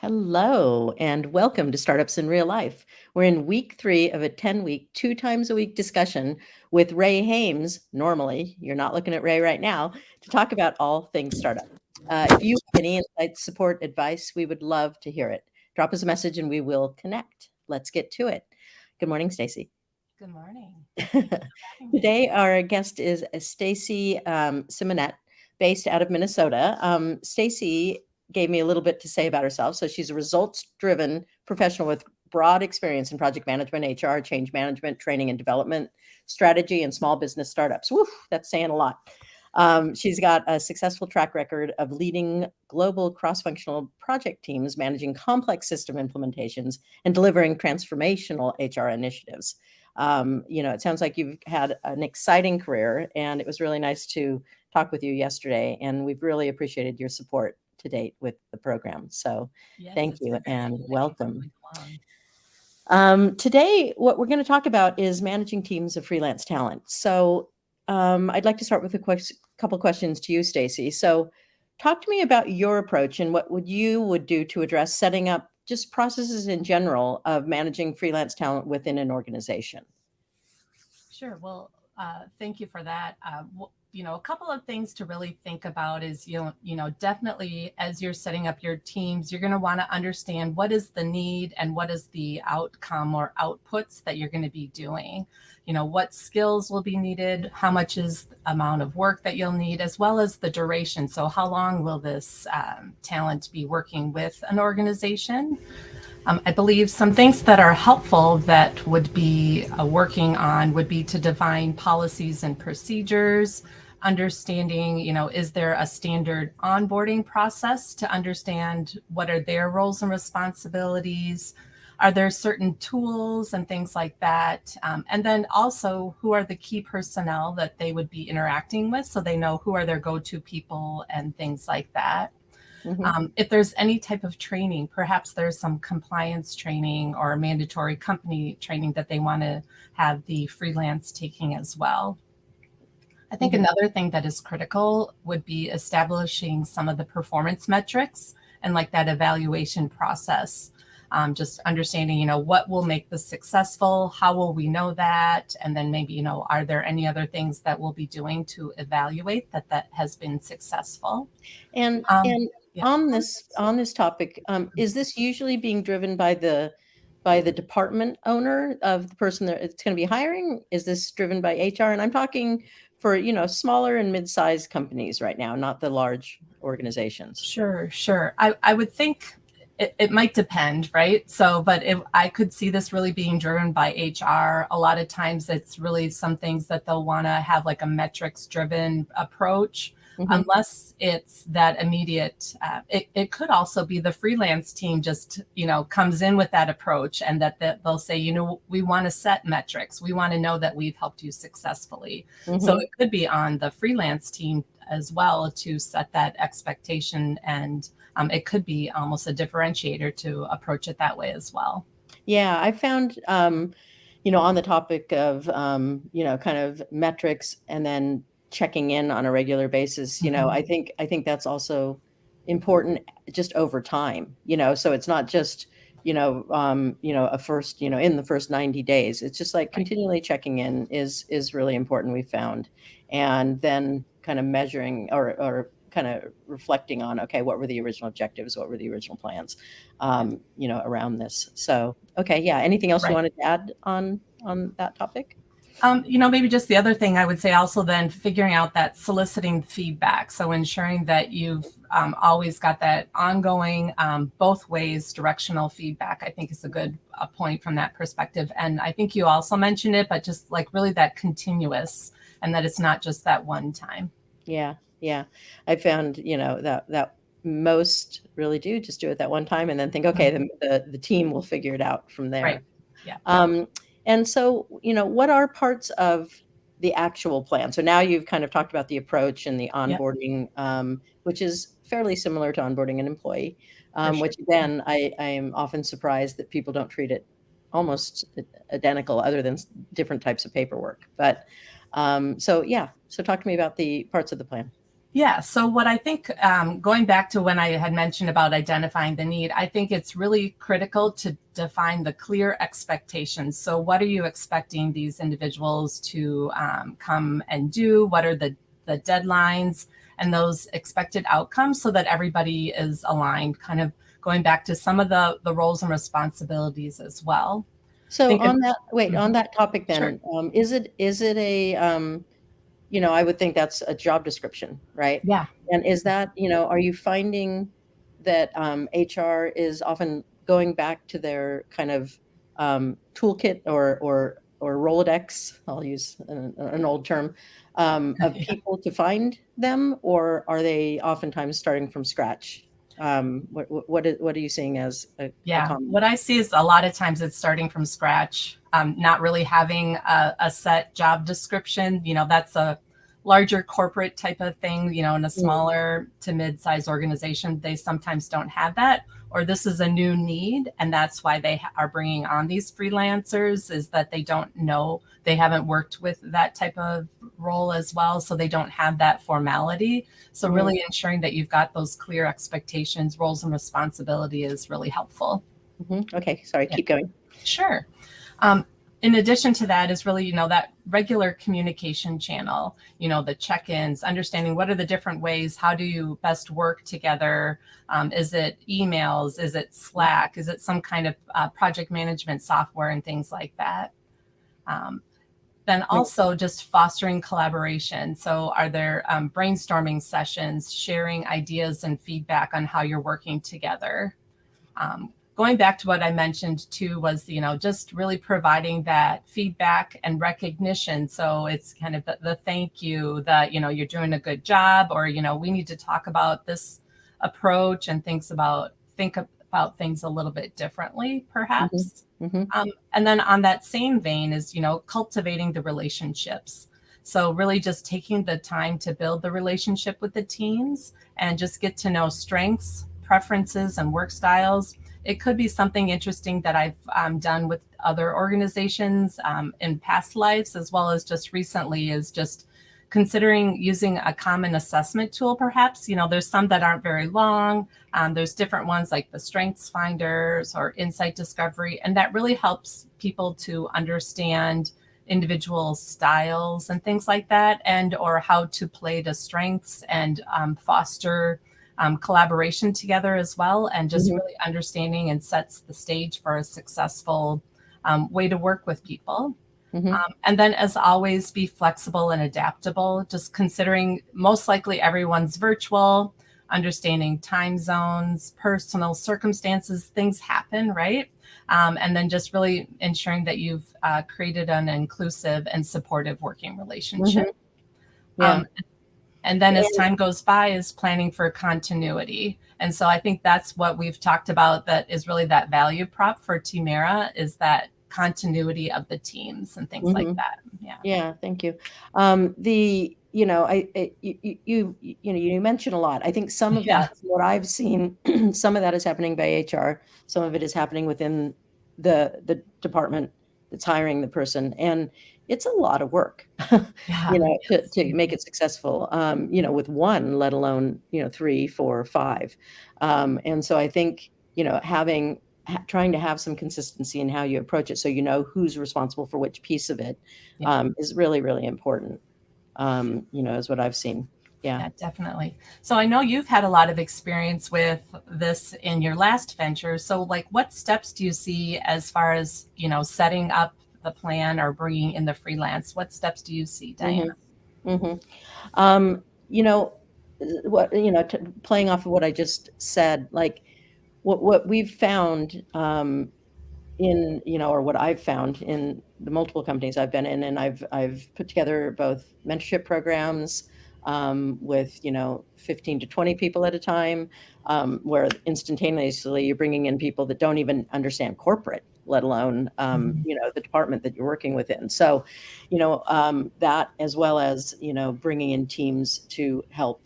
Hello, and welcome to Startups in Real Life. We're in week 3 of a 10-week, 2 times a week discussion with Rae Hames. Normally, you're not looking at Rae right now, to talk about all things startup. If you have any insights, support, advice, we would love to hear it. Drop us a message and we will connect. Let's get to it. Good morning, Stacy. Good morning. Thank you for having me. Today, our guest is Stacy Simonette, based out of Minnesota. Stacy gave me a little bit to say about herself. So she's a results-driven professional with broad experience in project management, HR, change management, training and development, strategy, and small business startups. Woo, that's saying a lot. She's got a successful track record of leading global cross-functional project teams, managing complex system implementations, and delivering transformational HR initiatives. It sounds like you've had an exciting career, and it was really nice to talk with you yesterday, and we've really appreciated your support to date with the program. So Yes, thank it's you been great and that you've been welcome. coming along. Today, what we're going to talk about is managing teams of freelance talent. So I'd like to start with a couple questions to you, Stacy. So talk to me about your approach and what you would do to address setting up just processes in general of managing freelance talent within an organization. Sure. Well, thank you for that. A couple of things to really think about is, definitely as you're setting up your teams, you're going to want to understand what is the need and what is the outcome or outputs that you're going to be doing. What skills will be needed, how much is the amount of work that you'll need, as well as the duration. So how long will this talent be working with an organization? I believe some things that are helpful that would be working on would be to define policies and procedures, understanding, is there a standard onboarding process to understand what are their roles and responsibilities? Are there certain tools and things like that? And then also, who are the key personnel that they would be interacting with so they know who are their go-to people and things like that. If there's any type of training, perhaps there's some compliance training or mandatory company training that they want to have the freelance taking as well. I think another thing that is critical would be establishing some of the performance metrics and like that evaluation process. Just understanding, what will make this successful? How will we know that? And then maybe, are there any other things that we'll be doing to evaluate that has been successful? And Yeah. on this topic, is this usually being driven by the department owner of the person that it's going to be hiring? Is this driven by HR? And I'm talking for smaller and mid-sized companies right now, not the large organizations. Sure. I would think it might depend, right? So, but if I could see this really being driven by HR, a lot of times it's really some things that they'll want to have like a metrics driven approach. Unless it's that immediate, it could also be the freelance team just, comes in with that approach and that they'll say, we want to set metrics. We want to know that we've helped you successfully. So it could be on the freelance team as well to set that expectation, and it could be almost a differentiator to approach it that way as well. Yeah, I found, on the topic of, kind of metrics and then checking in on a regular basis, I think that's also important just over time, so it's not just, a first, in the first 90 days. It's just like Right. continually checking in is really important, we found. And then kind of measuring or kind of reflecting on, okay, what were the original objectives? What were the original plans, around this? So, okay. Yeah. Anything else you Right. wanted to add on that topic? Maybe just the other thing I would say also then figuring out that soliciting feedback. So ensuring that you've always got that ongoing, both ways, directional feedback, I think is a good point from that perspective. And I think you also mentioned it, but just like really that continuous and that it's not just that one time. Yeah. Yeah. I found, that most really do just do it that one time and then think, okay, the team will figure it out from Right. there. Yeah. Um, and so, what are parts of the actual plan? So now you've kind of talked about the approach and the Yeah. onboarding, which is fairly similar to onboarding an employee, For sure. which again, I am often surprised that people don't treat it almost identical other than different types of paperwork. But so, yeah. So talk to me about the parts of the plan. Yeah. So what I think, going back to when I had mentioned about identifying the need, I think it's really critical to define the clear expectations. So what are you expecting these individuals to come and do? What are the deadlines and those expected outcomes so that everybody is aligned, kind of going back to some of the roles and responsibilities as well. I So think, on that, wait, on Mhm. that topic Sure. then, is it a, I would think that's a job description, right? Yeah. And is that, are you finding that HR is often going back to their kind of toolkit or Rolodex, I'll use an old term, of Yeah. people to find them, or are they oftentimes starting from scratch? What are you seeing as a Yeah, common? what I see is a lot of times it's starting from scratch, not really having a set job description. That's a larger corporate type of thing. In a Mm, smaller to mid-sized organization, they sometimes don't have that, or this is a new need, and that's why they are bringing on these freelancers. Is that they don't know, they haven't worked with that type of role as well, so they don't have that formality. So mm, really ensuring that you've got those clear expectations, roles, and responsibility is really helpful. okay, sorry, Yeah, keep going. sure. Um, in addition to that is really, that regular communication channel, the check-ins, understanding what are the different ways, how do you best work together? Is it emails? Is it Slack? Is it some kind of project management software and things like that? Um, then Right. also just fostering collaboration. So are there brainstorming sessions, sharing ideas and feedback on how you're working together? Going back to what I mentioned too was, just really providing that feedback and recognition. So it's kind of the thank you that, you're doing a good job, or, we need to talk about this approach and think about things a little bit differently, Mhm, perhaps. mhm, And then on that same vein is, cultivating the relationships. So really just taking the time to build the relationship with the teams and just get to know strengths, preferences, and work styles. It could be something interesting that I've done with other organizations in past lives, as well as just recently, is just considering using a common assessment tool, perhaps. There's some that aren't very long. There's different ones like the Strengths Finders or Insight Discovery, and that really helps people to understand individual styles and things like that, and or how to play to strengths and foster collaboration together as well, and just mhm, really understanding and sets the stage for a successful way to work with people. mhm, And then, as always, be flexible and adaptable, just considering most likely everyone's virtual, understanding time zones, personal circumstances, things happen, right? And then just really ensuring that you've created an inclusive and supportive working relationship. mhm, yeah, Um, and then as and time goes by is planning for continuity. And so I think that's what we've talked about, that is really that value prop for Timera, is that continuity of the teams and things like mhm. that. Yeah. Yeah, thank you. You mentioned a lot. I think some of Yeah. that, from what I've seen, some of that is happening by HR. Some of it is happening within the department that's hiring the person, and it's a lot of work, Yeah. Yes. to make it successful. With one, let alone three, four, five. And so I think trying to have some consistency in how you approach it, so you know who's responsible for which piece of it, Yeah. is really, really important, is what I've seen. Yeah. Yeah, definitely. So I know you've had a lot of experience with this in your last venture. So, like, what steps do you see as far as, setting up the plan or bringing in the freelance? What steps do you see, Diana? Mhm, mhm. Um, you know, what playing off of what I just said, like, what we've found, or what I've found in the multiple companies I've been in, and I've put together both mentorship programs, with 15 to 20 people at a time, where instantaneously you're bringing in people that don't even understand corporate, let alone Mhm. the department that you're working within. So, that, as well as bringing in teams to help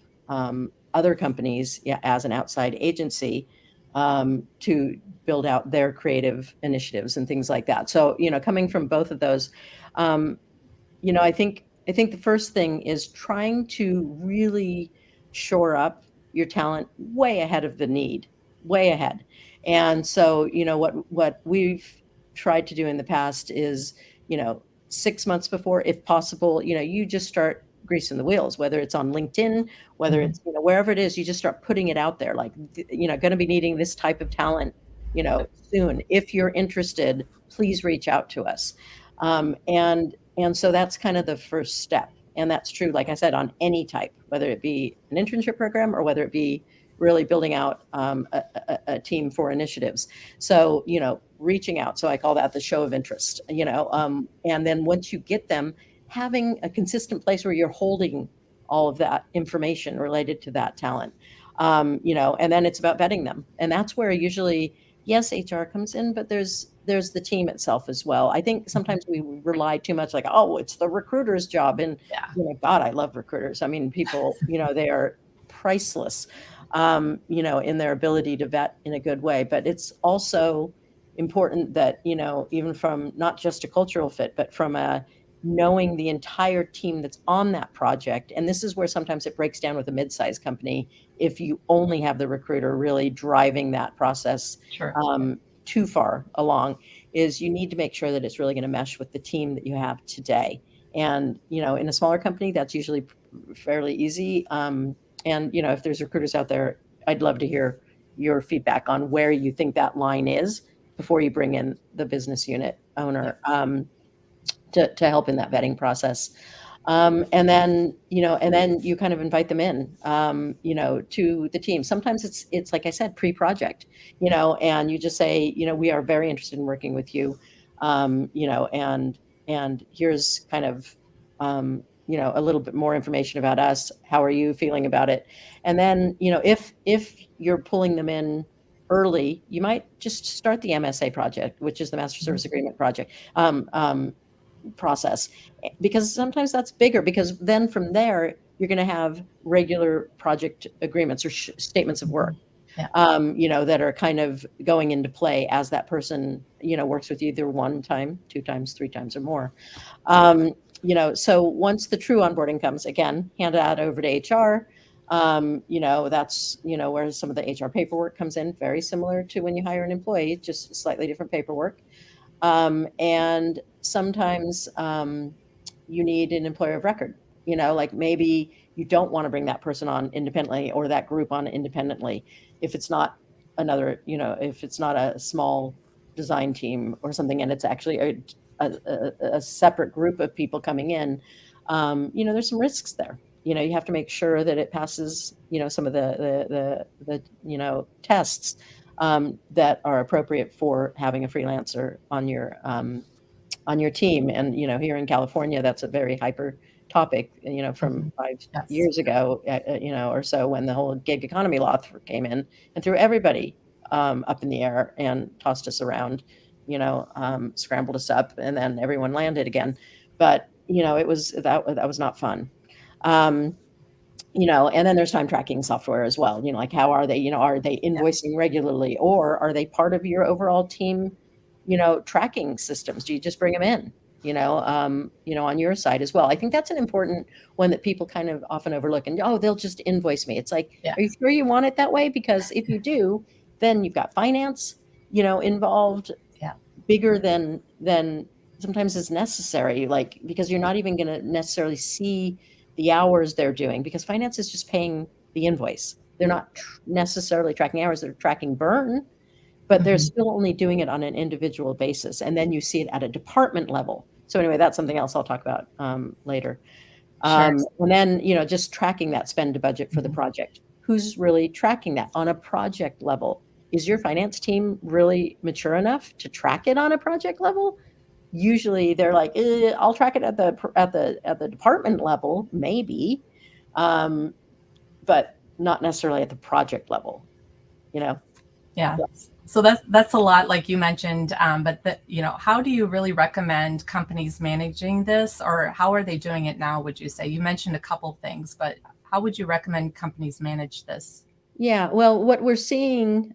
other companies, yeah, as an outside agency, to build out their creative initiatives and things like that. So, coming from both of those, um, I think the first thing is trying to really shore up your talent way ahead of the need, way ahead. And so, what we've tried to do in the past is, 6 months before, if possible, you just start greasing the wheels, whether it's on LinkedIn, whether Mhm. it's, wherever it is, you just start putting it out there, like, going to be needing this type of talent, soon. If you're interested, please reach out to us. And so that's kind of the first step. And that's true, like I said, on any type, whether it be an internship program or whether it be really building out a team for initiatives. So, reaching out. So I call that the show of interest, and then once you get them, having a consistent place where you're holding all of that information related to that talent. And then it's about vetting them. And that's where usually, yes, HR comes in, but there's the team itself as well. I think Mhm. sometimes we rely too much, like, oh, it's the recruiter's job. And Yeah. God, I love recruiters. I mean, people, they are priceless, in their ability to vet in a good way. But it's also important that, even from not just a cultural fit, but from a knowing the entire team that's on that project. And this is where sometimes it breaks down with a mid-sized company if you only have the recruiter really driving that process Sure. too far along, is you need to make sure that it's really going to mesh with the team that you have today. And, in a smaller company, that's usually fairly easy. And, if there's recruiters out there, I'd love to hear your feedback on where you think that line is before you bring in the business unit Yeah. owner, to help in that vetting process. And then you kind of invite them in, to the team. Sometimes it's like I said, pre-project, and you just say, we are very interested in working with you, and here's kind of, a little bit more information about us. How are you feeling about it? And then, if you're pulling them in early, you might just start the MSA project, which is the Master Mhm. Service Agreement project. Process, because sometimes that's bigger, because then from there you're going to have regular project agreements or statements of work, Mhm. Yeah. that are kind of going into play as that person, works with you either one time, two times, three times, or more. So once the true onboarding comes, again, hand that over to HR. That's, where some of the HR paperwork comes in, very similar to when you hire an employee, just slightly different paperwork. And sometimes, you need an employer of record, like maybe you don't want to bring that person on independently or that group on independently if it's not if it's not a small design team or something, and it's actually a separate group of people coming in. There's some risks there. You have to make sure that it passes, some of the tests, that are appropriate for having a freelancer on your team. And here in California, that's a very hyper topic. From Mhm. 5 Yes. years ago, or so, when the whole gig economy law came in and threw everybody up in the air and tossed us around, scrambled us up, and then everyone landed again. But that was not fun. Um, and then there's time tracking software as well, like how are they, are they Yeah. invoicing regularly, or are they part of your overall team, tracking systems? Do you just bring them in, on your side as well? I think that's an important one that people kind of often overlook, and, oh, they'll just invoice me. It's like, Yeah. are you sure you want it that way? Because if you do, then you've got finance, involved, Yeah. bigger than sometimes is necessary, like, because you're not even gonna necessarily see the hours they're doing, because finance is just paying the invoice. They're not necessarily tracking hours, they're tracking burn, but they're Mhm. still only doing it on an individual basis, and then you see it at a department level. So anyway, that's something else I'll talk about, later. Sure. And then, just tracking that spend to budget for the Mhm. project. Who's really tracking that on a project level? Is your finance team really mature enough to track it on a project level? Usually they're like, I'll track it at the department level, maybe, um, but not necessarily at the project level, you know? Yeah. So that's a lot, like you mentioned. But how do you really recommend companies managing this, or how are they doing it now? Would you say you mentioned a couple things, but how would you recommend companies manage this? Yeah, well, what we're seeing,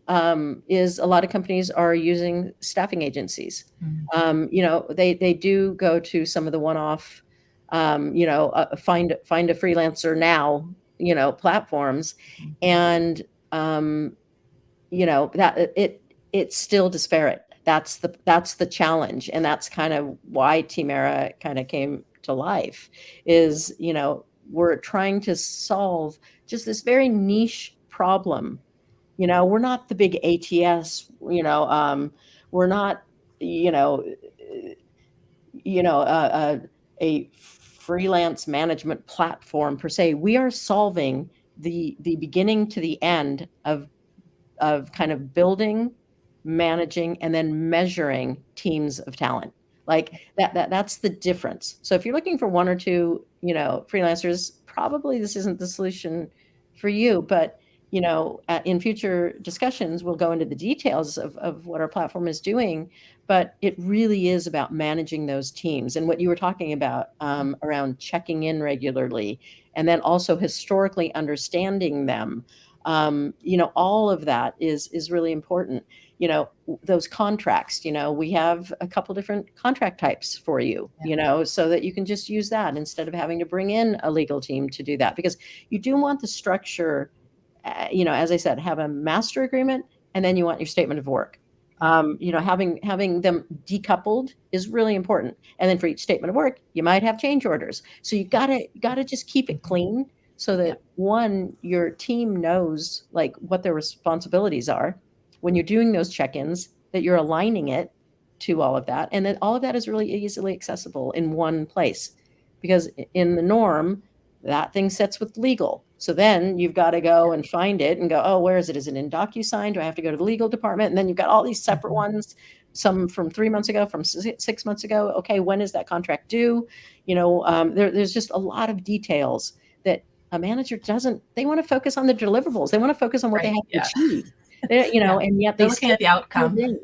is a lot of companies are using staffing agencies. Mhm. They do go to some of the one-off, find a freelancer now, platforms, Mhm. and um, that it's still disparate. That's the challenge, and that's kind of why Team Era kind of came to life. Is we're trying to solve just this very niche problem. We're not the big ATS. We're not you know a freelance management platform per se. We are solving the beginning to the end of kind of building, managing, and then measuring teams of talent. Like that's the difference. So if you're looking for one or two, freelancers, probably this isn't the solution for you. But in future discussions, we'll go into the details of what our platform is doing. But it really is about managing those teams and what you were talking about around checking in regularly, and then also historically understanding them. All of that is really important. Those contracts, we have a couple different contract types for you, Yeah. so that you can just use that instead of having to bring in a legal team to do that, because you do want the structure, as I said, have a master agreement, and then you want your statement of work. Having them decoupled is really important. And then for each statement of work, you might have change orders. So you gotta just keep it Mhm. clean, so Yeah. that one, your team knows like what their responsibilities are when you're doing those check-ins, that you're aligning it to all of that, and that all of that is really easily accessible in one place. Because in the norm, that thing sits with legal. So then you've got to go and find it and go, oh, where is it? Is it in DocuSign? Do I have to go to the legal department? And then you've got all these separate Mhm. ones, some from 3 months ago, from 6 months ago. Okay, when is that contract due? There's just a lot of details that a manager doesn't. They want to focus on the deliverables. They want to focus on what they Right. have to Yeah. achieve. Yeah. And yet They're they looking still at the get pulled outcome. in.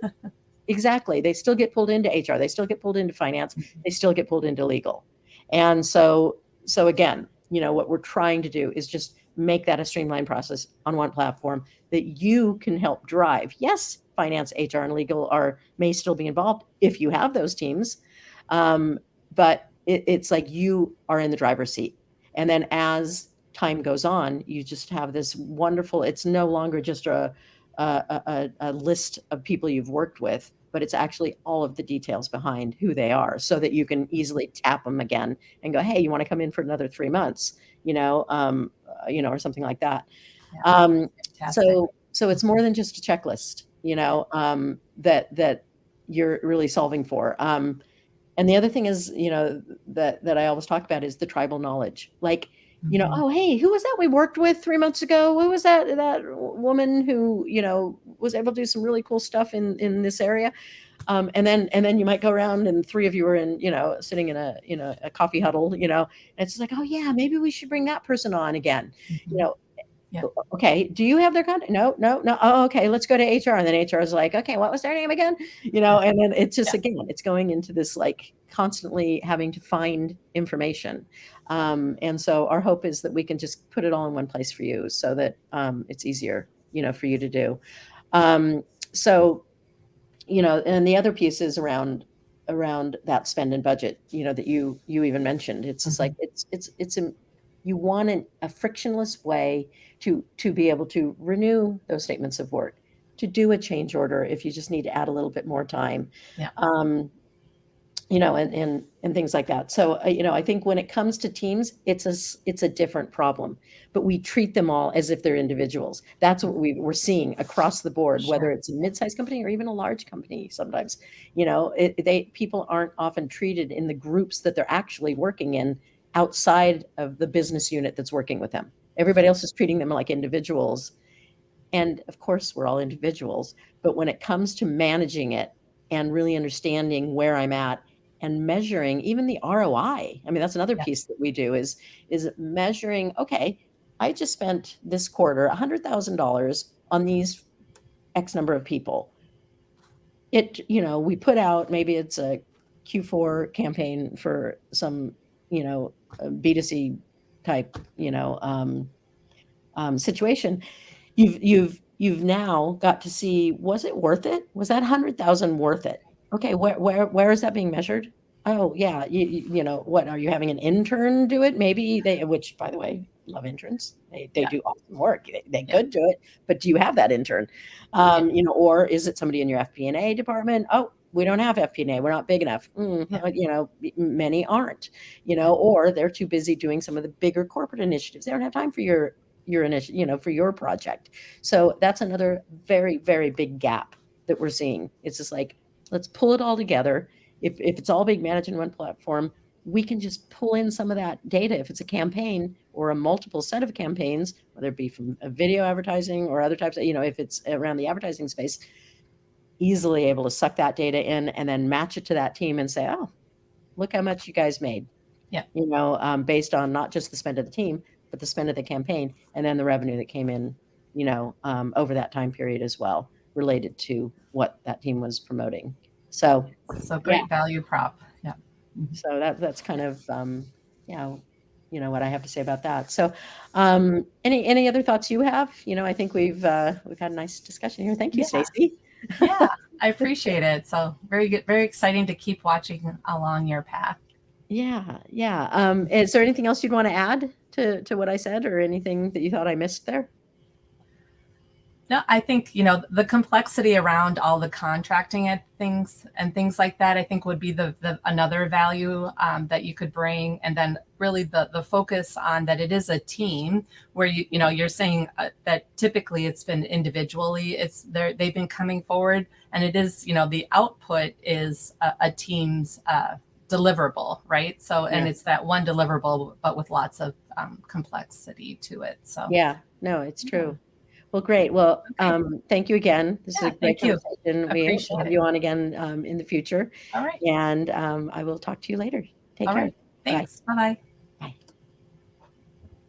Exactly. They still get pulled into HR. They still get pulled into finance. Mhm. They still get pulled into legal. And so again, what we're trying to do is just make that a streamlined process on one platform that you can help drive. Yes, finance, HR, and legal may still be involved if you have those teams. Um, but it's like you are in the driver's seat. And then as time goes on, you just have this wonderful, it's no longer just a list of people you've worked with, but it's actually all of the details behind who they are, so that you can easily tap them again and go, hey, you want to come in for another 3 months, or something like that. Yeah. Um, Fantastic. so it's more Mhm. than just a checklist, Yeah. that you're really solving for. And the other thing is, that I always talk about is the tribal knowledge. Like, Mhm. oh, hey, who was that we worked with 3 months ago? Who was that woman who, was able to do some really cool stuff in this area? And then you might go around and three of you are sitting in a coffee huddle, and it's just like, oh yeah, maybe we should bring that person on again. You Mhm. know, Yeah. okay, do you have their contact? No, no, no. Oh, okay, let's go to HR. And then HR is like, okay, what was their name again? And then it's just, Yeah. again, it's going into this like constantly having to find information. And so our hope is that we can just put it all in one place for you, so that it's easier, for you to do. Um, so, and the other piece is around that spend and budget, that you even mentioned. It's just like Mhm. you want a frictionless way to be able to renew those statements of work, to do a change order if you just need to add a little bit more time. Yeah. Um, and things like that. So, I think when it comes to teams, it's a different problem, but we treat them all as if they're individuals. That's what we're seeing across the board, whether Sure. it's a Yeah. mid-sized company or even a large company. Sometimes, people aren't often treated in the groups that they're actually working in outside of the business unit that's working with them. Everybody else is treating them like individuals, and of course, we're all individuals, but when it comes to managing it and really understanding where I'm at and measuring even the ROI, I mean, that's another Yeah. piece that we do is measuring, okay, I just spent this quarter $100,000 on these X number of people. We put out, maybe it's a Q4 campaign for some, B2C type, situation. You've now got to see, was it worth it? Was that 100,000 worth it? Okay, where is that being measured? Oh, yeah, what, are you having an intern do it? Maybe which, by the way, love interns. They Yeah. do awesome work. They Yeah. could do it, but do you have that intern? Yeah. You know, or is it somebody in your FP&A department? Oh, we don't have FP&A. We're not big enough. Yeah. You know, many aren't. You Yeah. know, or they're too busy doing some of the bigger corporate initiatives. They don't have time for your initiative, you know, for your project. So that's another very, very big gap that we're seeing. It's just like, let's pull it all together. If it's all being managed in one platform, we can just pull in some of that data. If it's a campaign or a multiple set of campaigns, whether it be from a video advertising or other types of, you know, if it's around the advertising space, easily able to suck that data in and then match it to that team and say, oh, look how much you guys made. Yeah. You know, based on not just the spend of the team, but the spend of the campaign, and then the revenue that came in, you know, over that time period as well, related to what that team was promoting. So, So yeah, great value prop. Yeah. Mhm. so that's kind of, you know, what I have to say about that. So, any other thoughts you have? You know, I think we've had a nice discussion here. Thank you, Yeah. Stacy. Yeah. I appreciate it. So very good, very exciting to keep watching along your path. Yeah, yeah. Is there anything else you'd want to add to what I said, or anything that you thought I missed there? No, I think, the complexity around all the contracting and things like that, I think would be the another value that you could bring. And then really the focus on that it is a team where you're saying that typically it's been individually, they've been coming forward, and it is, the output is a team's deliverable, right? So, and Yeah. it's that one deliverable, but with lots of complexity to it. So, Yeah, no, it's yeah. true. Well, great. Well, Okay. thank you again. This is a Yeah. great Thank you. conversation. We hope to Appreciate have it. you on again in the future. All right. And I will talk to you later. Take All care. right. Bye. Thanks. Bye bye.